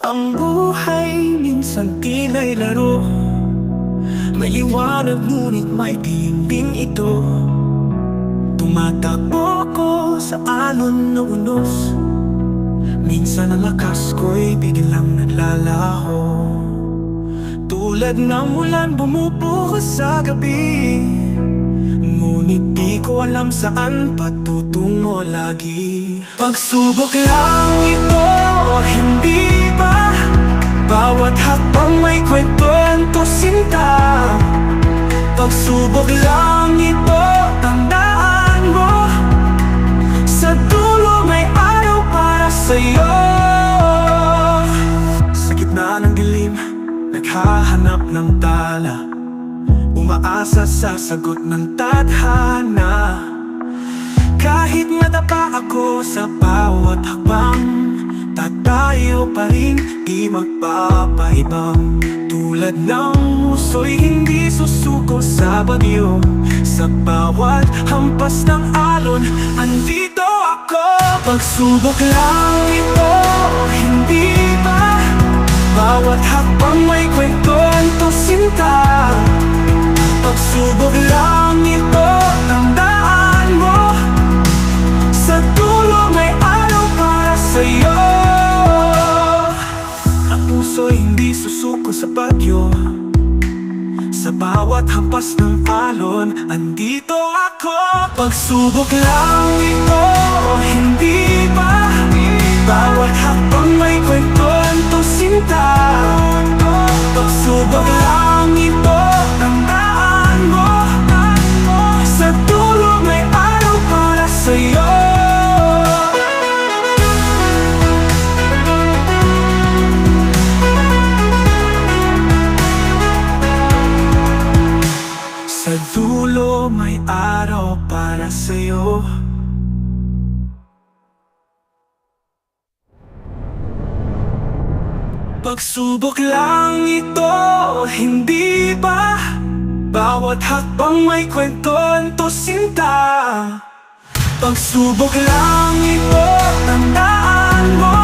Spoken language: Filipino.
Ang buhay minsan tila'y laro, may liwanag ngunit may bimbing ito. Tumatakbo ko sa alon na unos, minsan ang lakas ko'y biglang naglalaho. Tulad ng ulan bumubuhos sa gabi, ngunit di ko alam saan patutungo lagi. Pagsubok lang ito o hindi ba? Bawat hakbang may kwento sinta. Pagsubok lang ito, tandaan mo, sa dulo may araw para sa'yo. Sa gitna ng dilim, naghahanap ng tala, umaasa sa sagot ng tadhana. Kahit madapa ako sa bawat hakbang, tatayo pa rin, di magpapaibang. Tulad ng muso'y hindi susuko sa bagyo, sa bawat hampas ng alon, andito ako. Pagsubok lang ito o hindi ba? Bawat hakbang may kwento sinta. Pagsubok lang ito, tandaan mo, sa dulo may araw para sa'yo. Ang puso'y hindi susuko sa bagyo, sa bawat hampas ng alon, andito ako. Pagsubok lang ito o hindi ba? Bawat hakbang may kwento sinta. Pagsubok lang ito, tandaan mo, sa dulo may araw para sa'yo. Sa dulo may araw para sa'yo. Pagsubok lang ito, hindi ba? Bawat hakbang may kwento sinta. Pagsubok lang ito, tandaan mo,